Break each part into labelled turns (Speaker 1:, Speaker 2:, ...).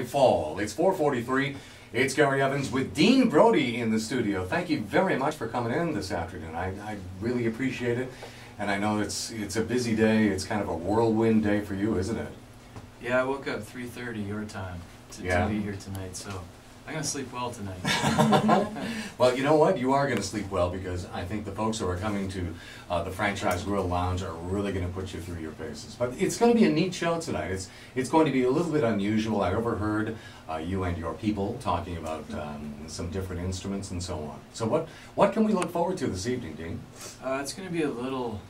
Speaker 1: Fall. It's 4:43. It's Gary Evans with Dean Brody in the studio. Thank you very much for coming in this afternoon. I really appreciate it, and I know it's a busy day. It's kind of a whirlwind day for you, isn't it?
Speaker 2: Yeah, I woke up 3:30 your time to be here tonight, so I'm going to sleep well tonight.
Speaker 1: Well, you know what? You are going to sleep well because I think the folks who are coming to the Franchise Grill Lounge are really going to put you through your paces. But it's going to be a neat show tonight. It's going to be a little bit unusual. I overheard you and your people talking about some different instruments and so on. So what can we look forward to this evening, Dean?
Speaker 2: It's going to be a little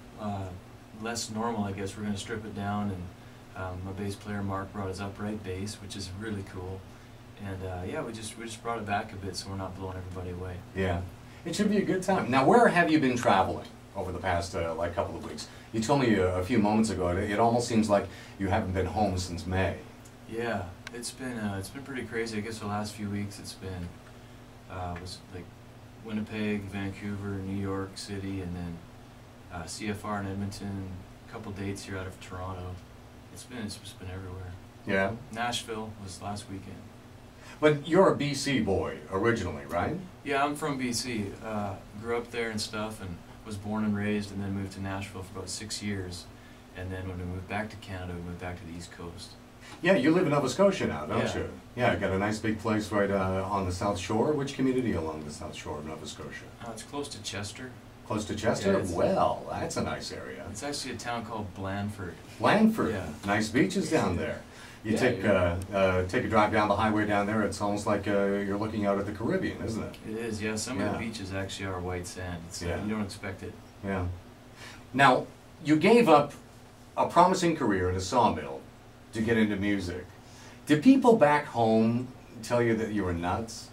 Speaker 2: less normal, I guess. We're going to strip it down, and my bass player Mark brought his upright bass, which is really cool. And yeah, we just brought it back a bit so we're not blowing everybody away.
Speaker 1: Yeah, it should be a good time. Now, where have you been traveling over the past like couple of weeks? You told me a few moments ago. It almost seems like you haven't been home since May.
Speaker 2: Yeah, it's been pretty crazy. I guess the last few weeks it's been was like Winnipeg, Vancouver, New York City, and then CFR in Edmonton. A couple dates here out of Toronto. It's just been everywhere.
Speaker 1: Yeah.
Speaker 2: Nashville was last weekend.
Speaker 1: But you're a BC boy originally, right?
Speaker 2: Yeah, I'm from BC. Grew up there and stuff, and was born and raised, and then moved to Nashville for about 6 years. And then when we moved back to Canada, we moved back to the East Coast.
Speaker 1: Yeah, you live in Nova Scotia now, don't
Speaker 2: Yeah.
Speaker 1: you? Yeah, got a nice big place right on the South Shore. Which community along the South Shore of Nova Scotia?
Speaker 2: It's close to Chester.
Speaker 1: Close to Chester?
Speaker 2: Yeah,
Speaker 1: well, that's a nice area.
Speaker 2: It's actually a town called Blandford.
Speaker 1: Blandford.
Speaker 2: Yeah.
Speaker 1: Nice beaches down there. You
Speaker 2: Yeah,
Speaker 1: take a drive down the highway down there, it's almost like you're looking out at the Caribbean, isn't it?
Speaker 2: It is, yeah. Some of the beaches actually are white sand.
Speaker 1: Yeah.
Speaker 2: You don't expect it.
Speaker 1: Yeah. Now, you gave up a promising career at a sawmill to get into music. Did people back home tell you that you were nuts?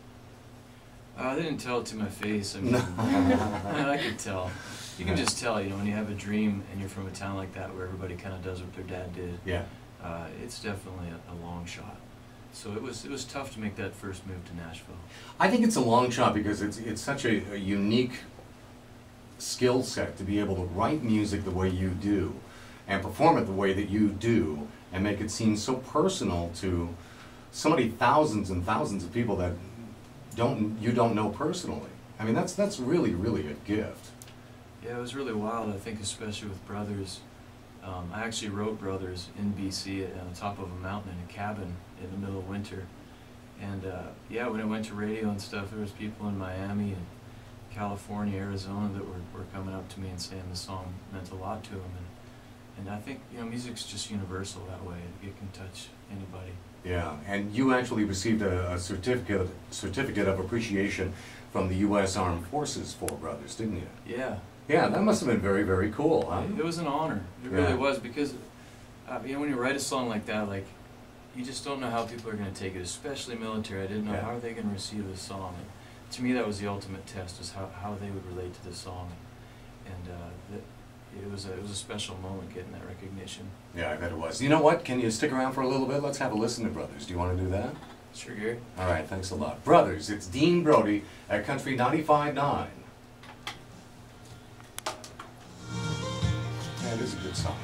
Speaker 2: They didn't tell it to my face. I mean, I could tell. You can just tell, you know, when you have a dream and you're from a town like that where everybody kind of does what their dad did.
Speaker 1: Yeah.
Speaker 2: It's definitely a long shot. So it was tough to make that first move to Nashville.
Speaker 1: I think it's a long shot because it's such a unique skill set to be able to write music the way you do and perform it the way that you do and make it seem so personal to so many thousands and thousands of people that you don't know personally. I mean, that's really, really a gift.
Speaker 2: Yeah, it was really wild, I think, especially with Brothers. I actually wrote Brothers in BC on the top of a mountain in a cabin in the middle of winter. And yeah, when it went to radio and stuff, there was people in Miami and California, Arizona that were coming up to me and saying the song meant a lot to them. And I think, you know, music's just universal that way. It can touch anybody.
Speaker 1: Yeah, and you actually received a certificate of appreciation from the U.S. Armed Forces for Brothers, didn't you?
Speaker 2: Yeah.
Speaker 1: Yeah, that must have been very, very cool, huh?
Speaker 2: It was an honor. It really was, because you know, when you write a song like that, like, you just don't know how people are going to take it, especially military. I didn't know how are they going to receive this song. And to me, that was the ultimate test, is how they would relate to this song. And it was a special moment getting that recognition. Yeah, I bet it was. You know what? Can you stick around for a little bit? Let's have a listen to Brothers. Do you want to do that? Sure, Gary. All right, thanks a lot. Brothers, it's Dean Brody at Country 95.9. That is a good song.